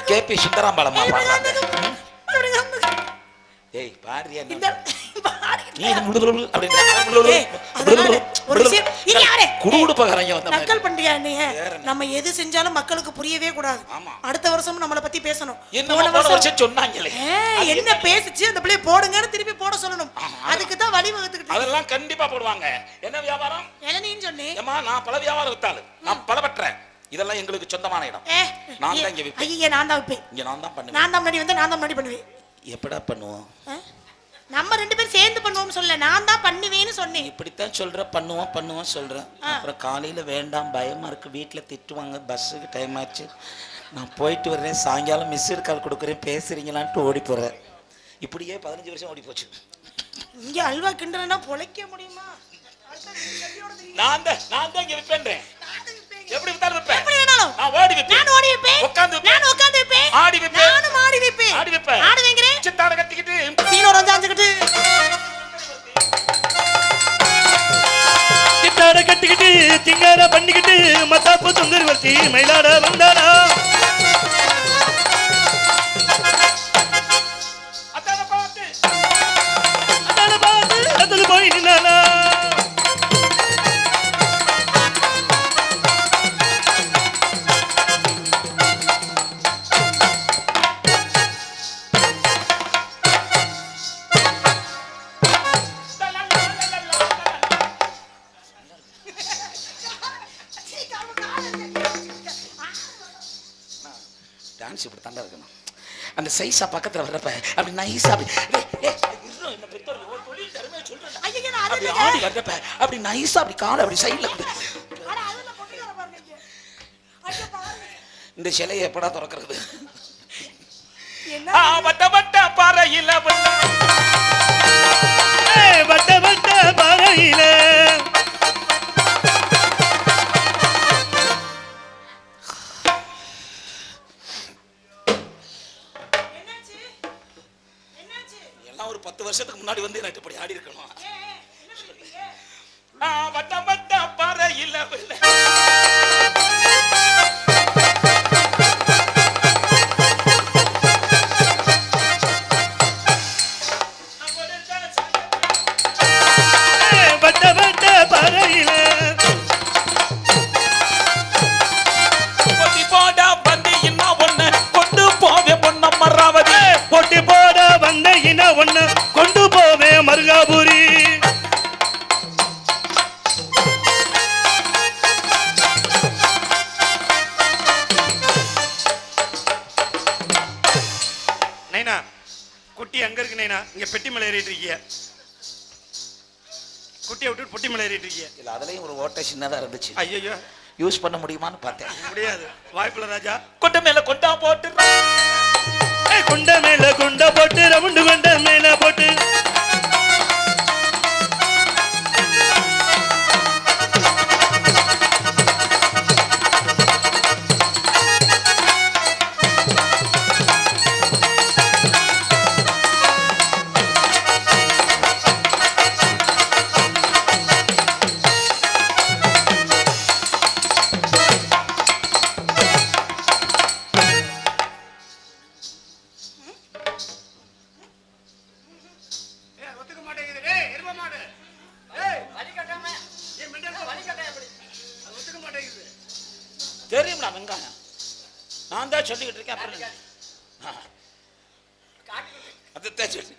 கேபி சுந்தராம்பாளமா பாடுறாங்க. ஏய் பாடுறியா? நம்ம எது செஞ்சாலும் மக்களுக்கு புரியவே கூடாது. அடுத்த வருஷம் நம்மளை பத்தி பேசணும். சொன்னாங்களே என்ன பேசிச்சு அந்த பிள்ளைய போடுங்கன்னு திருப்பி போட சொல்லணும். அதுக்கு தான் வழி வகுத்துக்கிட்டு. அதெல்லாம் கண்டிப்பா போடுவாங்க. என்ன வியாபாரம்? இளநீன்னு சொன்னேன். நான் பல வியாபாரம் வித்தாலும் நான் பல பெற்றேன். இதெல்லாம் எங்களுக்கு சொந்தமான இடம். நான் தான் இங்க விப்பேன். ஐயா நான் தான் விப்பேன். இங்க நான் தான் பண்ணுவேன். நான் தான் முன்னாடி வந்து நான் தான் முன்னாடி பண்ணுவேன். எப்படா பண்ணுவோம்? நம்ம ரெண்டு பேரும் சேர்ந்து பண்ணுவோம் சொல்ல, நான் தான் பண்ணுவேன்னு சொன்னேன். இப்படித்தான் சொல்ற, பண்ணுவோம் சொல்றேன். அப்புறம் காலையில வேண்டாம் பயமா இருக்கு, வீட்டுல திட்டுவாங்க, பஸ்ஸுக்கு டைம் ஆச்சு, நான் போயிட்டு வர்றேன், சாயங்காலம் மிஸ்டு கால் கொடுக்குறேன் பேசுறீங்களான்ட்டு ஓடி போறேன். இப்படியே 15 வருஷம் ஓடி போச்சு. இங்க அல்வா கிண்டனா பொழைக்க முடியுமா? நான் தான் இங்க விப்பேன். எப்படி வித்தாலும் விப்பேன். எப்படி வேணாலும் நான் ஓடி விப்பேன். நான் ஓடி விப்பேன். உட்கார்ந்து விப்பேன். நான் உட்கார்ந்து விப்பேன். ஆடி விப்பேன். நானும் ஆடி விப்பேன். ஆடி விப்பேன். ஆடுவேங்கறே. சித்தாட கட்டிக்கிட்டு சீனோர சாஞ்சிக்கிட்டு சித்தாட கட்டிக்கிட்டு திங்கார பண்ணிக்கிட்டு மத்தாப்பு தொங்கர் வச்சி மயிலாட வந்தானா. அதான பாட்டு அதுல போய் நின்னானா. டான்ஸ் இப்படி தாண்டா இருக்கணும். அந்த சைஸா பக்கத்துல வர்றப்ப அப்படி நைஸா அப்படி ஐயோ, நான் அது அப்படி இல்லைங்க. ஆடி வர்றப்ப அப்படி நைஸா அப்படி காலை அப்படி சைடுல அட, அதுல பொட்டிக்கார பாருங்க இங்க. ஐயோ, பாருங்க. இந்த சிலையை எப்படா திறக்கிறது? என்ன வட்ட வட்ட பாறையில வட்ட வட்ட பாறையில என்னாச்சு? என்னாச்சு? எல்லாம் ஒரு 10 வருஷத்துக்கு முன்னாடி வந்து எனக்கு இப்படி ஆடி இருக்கணும். என்ன சொல்றீங்க? வட்ட வட்ட பாறையில வட்ட வட்ட பாறையில பொட்டி போட வந்து என்ன ஒண்ணு கொண்டு போவே பொண்ண மராவதி. பொட்டி போட வந்த இன ஒண்ணு கொண்டு போவே மருகாபுரி. நைனா குட்டி அங்க இருக்கு நைனா, இங்க பெட்டி மேல ஏறிட்டு இருக்கிய. குட்டியை விட்டு பொட்டி மேல ஏறிட்டு இருக்கிய. இல்ல அதுலயும் ஒரு ஓட்டை சின்னதா இருந்துச்சு. ஐயோ, யூஸ் பண்ண முடியுமான்னு பார்த்தேன். முடியாது, வாய்ப்புல ராஜா. கொண்ட மேல கொண்டா போட்டு கொண்ட மேல கொண்ட போட்டு ரவுண்டு கொண்ட மேல போட்டு தெரியும்டா வெங்காயம். நான் தான் சொல்லிக்கிட்டு இருக்கேன். அப்புறம் அதுதான் சொல்லி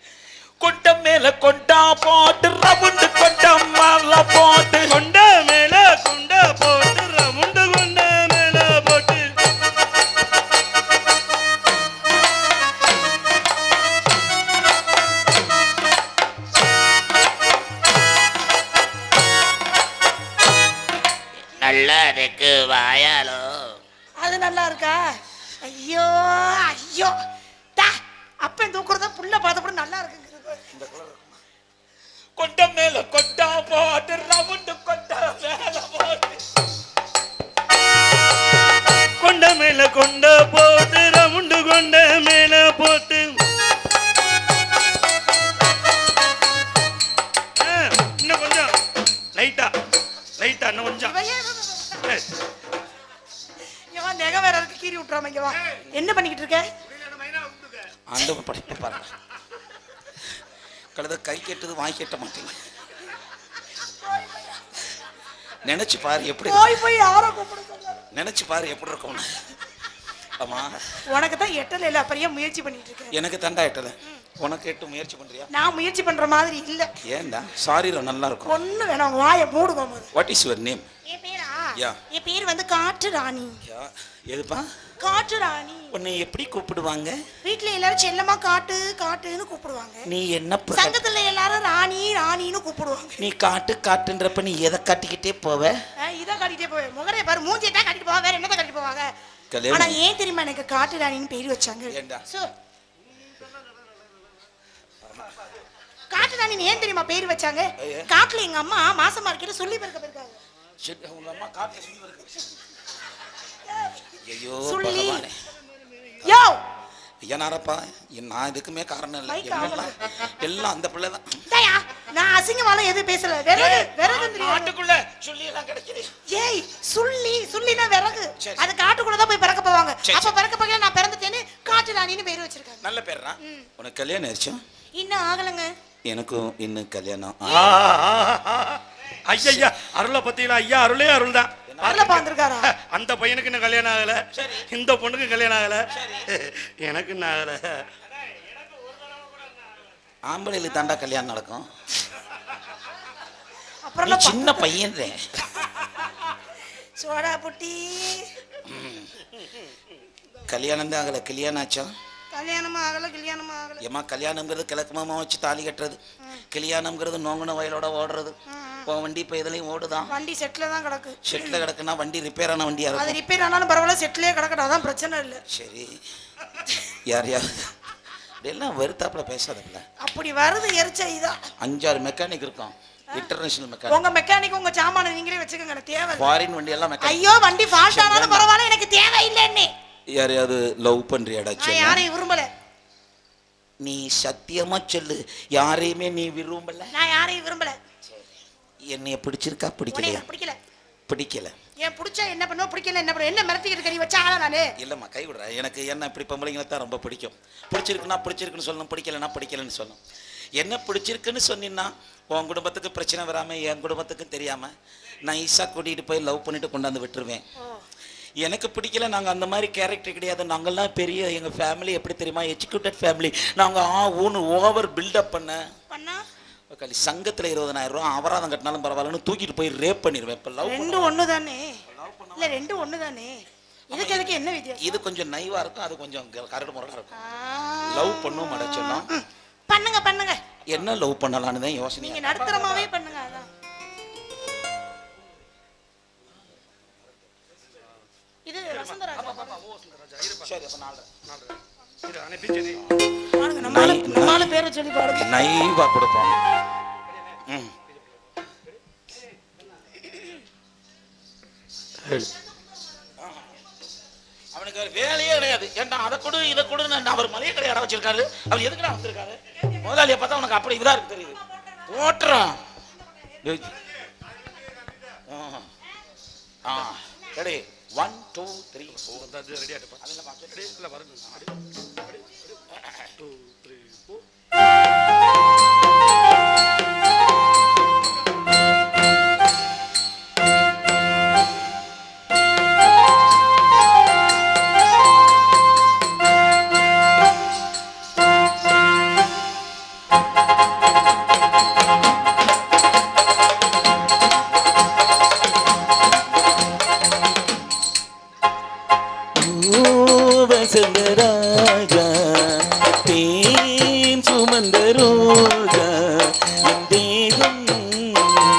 கொண்ட மேல கொண்டா போட்டு ரவுண்டு கொண்ட மேல போட்டு கொண்ட மேல கொண்ட போட்டு ரவுண்டு கொண்ட மேல போட்டு நல்லா இருக்கு வாயாலோ. அது நல்லா இருக்கா? ஐயோ ஐயோ, அப்ப தூக்குறத புள்ள பார்த்தப்ப நல்லா இருக்குங்கிறது. கொண்ட மேல கொண்டா போட்டு ரவுண்டு கொண்ட மேல போட்டு கொண்ட மேல கொண்ட போட்டு ரவுண்டு கொண்ட மேல போட்டு இன்னும் கொஞ்சம் லைட்டா லைட்டா இன்னும் கொஞ்சம். நெக வேற இருக்கு, கீறி விட்டுறாம. இங்க வா. என்ன பண்ணிக்கிட்டு இருக்க? அந்த படிப்பு பாருங்க. கழுத கை கெட்டது வாங்கி கட்ட மாட்டேங்க. நினைச்சு பாரு எப்படி போய் யாரோ கூப்பிடுங்க. நினைச்சு பாரு எப்படி இருக்கும். ஆமா, உனக்கு தான் எட்டல இல்ல, அப்புறம் ஏன் முயற்சி பண்ணிட்டு இருக்க? எனக்கு தண்டா எட்டல, உனக்கு எட்டு முயற்சி பண்றியா? நான் முயற்சி பண்ற மாதிரி இல்ல. ஏன்டா? சாரில நல்லா இருக்கும். ஒண்ணு வேணாம், உங்க வாயை மூடுங்க போது. What is your name? என் பேரா? Yeah. என் பேர் வந்து காட்டு ராணி. எதுப்பா? காட்டு ராணி. உன்னை எப்படி கூப்பிடுவாங்க? வீட்ல எல்லாரும் செல்லமா காட்டு காட்டுன்னு கூப்பிடுவாங்க. நீ என்ன சங்கத்துல எல்லாரும் ராணி ராணின்னு கூப்பிடுவாங்க. நீ காட்டு காட்டுன்றப்ப நீ எதை காட்டிக்கிட்டே போவ? இத காட்டிட்டே போவேன். முகரைய பாரு, மூஞ்சியை தான் காட்டிட்டு போவா, வேற என்னதான் காட்டிட்டு போவாங்க? கல்யாணம். ஆனா ஏன் தெரியுமா எனக்கு காட்டு ராணின்னு பேர் வச்சாங்க? ஏண்டா? காட்டு ராணின்னு ஏன் தெரியுமா பேர் வச்சாங்க? காட்டுல எங்க அம்மா மாசமா இருக்கிட்டு சொல்லி பிறக்க போயிருக்காங்க. உங்க அம்மா காட்டுல சொல்லி வருது. ஐயோ சொல்லி. பகவானே. யோ ஐயனாரப்பா, நான் இதுக்குமே காரணம் இல்லை. எல்லாம் அந்த பிள்ளை தான். டேயா, நான் அசிங்கமால எதுவும் பேசல. விறகு விறகு தெரியும். காட்டுக்குள்ள சொல்லி எல்லாம் கிடைக்குது. ஏய், சுள்ளினா விறகு. அது காட்டுக்குள்ள தான் போய் பிறக்க போவாங்க. அப்ப பிறக்க போக நான் பிறந்துட்டேன்னு காட்டு ராணின்னு பேர் வச்சிருக்காங்க. நல்ல பேர்ரா. உனக்கு கல்யாணம் ஆயிடுச்சா? இன்னும் ஆகலங்க. எனக்கும் இன்னும் கல்யாணம். ஐயா, அருளை பத்தியில ஐயா அருளே அருள் தான். பாந்திருக்காரா? அந்த பையனுக்கு இன்னும் கல்யாணம் ஆகல, இந்த பொண்ணுக்கு கல்யாணம் ஆகல, எனக்கு இன்னும் ஆகல. ஆம்பளைகளுக்கு தாண்டா கல்யாணம் நடக்கும். அப்புறம் சின்ன பையன் சோடா புட்டி. கல்யாணம் தான் ஆகல. கல்யாணம் ஆச்சா? கல்யாணமா ஆகல. ஏமா கல்யாணம்ங்கிறது கிழக்கு மாமா வச்சு தாலி கட்டுறது. கல்யாணம்ங்கிறது நோங்கின வயலோட ஓடுறது. உன் வண்டி இப்போ இதுலையும் ஓடுதான். வண்டி செட்டில் தான் கிடக்கு. செட்டில் கிடக்குன்னா வண்டி ரிப்பேர் ஆன வண்டியா இருக்கும். அது ரிப்பேர் ஆனாலும் பரவாயில்ல, செட்டிலே கிடக்கட்டும், அதான் பிரச்சனை இல்லை. சரி, யாரையாவது எல்லாம் வெறுத்தாப்புல பேசாதல்ல. அப்படி வருது எரிச்சா. இதான் 5-6 மெக்கானிக் இருக்கும், இன்டர்நேஷனல் மெக்கானிக். உங்க மெக்கானிக் உங்க சாமான நீங்களே வச்சுக்கோங்க, எனக்கு தேவை. ஃபாரின் வண்டி எல்லாம் மெக்கானிக். ஐயோ வண்டி ஃபால்ட் ஆனாலும் பரவாயில்ல, எனக்கு தேவை இல்லைன்னு. யாரையாவது லவ் பண்றியாடா? நான் யாரையும் விரும்பல. நீ சத்தியமா சொல்லு, யாரையுமே நீ விரும்பல? நான் யாரையும் விரும்பல. என்னைய பிடிச்சிருக்கா பிடிக்கலையா? பிடிக்கல. பிடிக்கல. ஏன் பிடிச்சா என்ன பண்ணுவோம், பிடிக்கல என்ன பண்ணுவோம்? என்ன மிரட்டிக்கிட்டு நீ வச்சா ஆளா நானு? இல்லம்மா கை விடுற. எனக்கு என்ன இப்படி பொம்பளைங்களை தான் ரொம்ப பிடிக்கும். பிடிச்சிருக்குன்னா பிடிச்சிருக்குன்னு சொல்லணும், பிடிக்கலன்னா பிடிக்கலன்னு சொல்லணும். என்ன பிடிச்சிருக்குன்னு சொன்னீங்கன்னா உன் குடும்பத்துக்கு பிரச்சனை வராமல் என் குடும்பத்துக்கும் தெரியாமல் நைஸாக கூட்டிகிட்டு போய் லவ் பண்ணிட்டு கொண்டாந்து விட்டுருவேன். எனக்கு பிடிக்கல. நாங்கள் அந்த மாதிரி கேரக்டர் கிடையாது. நாங்கள்லாம் பெரிய எங்கள் ஃபேமிலி எப்படி தெரியுமா, எஜுகேட்டட் ஃபேமிலி. நாங்கள் ஊன்னு ஓவர் பில்டப் பண்ண கலி சங்கத்தில் 20,000 ரூபா அபராதம் கட்டினாலும் பரவாயில்லன்னு தூக்கிட்டு போய் ரேப் பண்ணிடுவேன். இப்போ லவ் ரெண்டு ஒன்று தானே? இல்லை ரெண்டு ஒன்று தானே. இதுக்கு எதுக்கு என்ன வித்தியாசம்? இது கொஞ்சம் நைவா இருக்கும், அது கொஞ்சம் கரடு முரடா இருக்கும். லவ் பண்ணும் மடச்சொல்லும். பண்ணுங்க பண்ணுங்க. என்ன லவ் பண்ணலான்னு தான் யோசனை. நீங்க நடுத்தரமாவே பண்ணுங்க. அதான் இது வசந்தராஜா. சரி அப்ப 4 இது அனுப்பிச்சது. பாருங்க நம்மால பேரை சொல்லி பாருங்க. நைவா கொடுப்போம். அவனுக்கு வேலையே கிடையாது. ஏன்டா அதை கொடு இதை கொடுன்னு அவர் மளிகை கடை இடம் வச்சிருக்காரு. அவர் எதுக்குடா வந்திருக்காரு? முதலாளியை பார்த்தா உனக்கு அப்படி இதா இருக்கு தெரியுது. ஓட்டுறான். ரெடி 1 2 3 4 ரெடி ஆயிட்டு அதெல்லாம் பாத்து இல்ல வரணும். 2 3 4 வசந்தராஜா தேன் சுமந்த ரோஜா என் தேகம்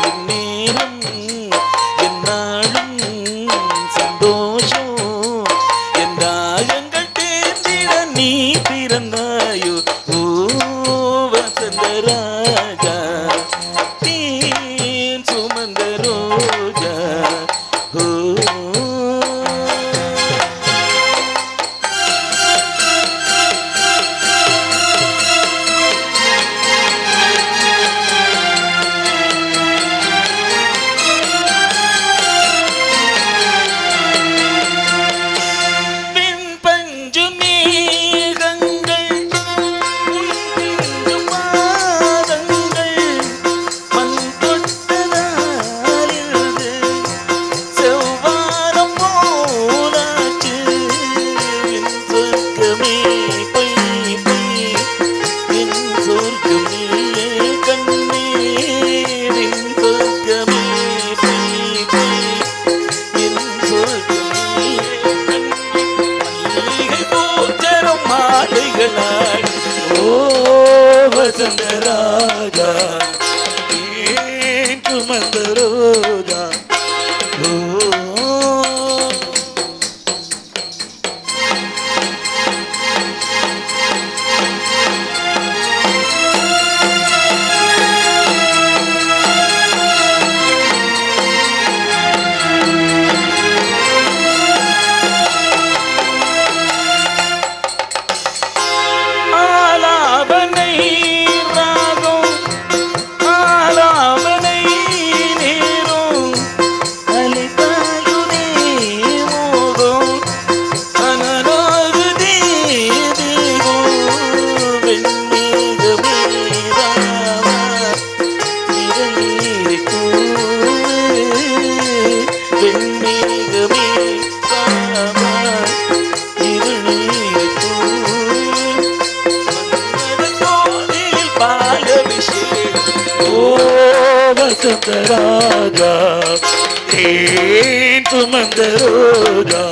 என் நேரம் என்னாலும் சந்தோஷம் என் ராகங்கள் தேர்ந்திட நீ பிறந்தாயோ. ஓ வசந்தராஜா தேன் சுமந்த ரோஜா. ஓ வசந்தராஜா தேன் சுமந்த ரோஜா. வசந்தராஜா தேன் சுமந்த ரோஜா.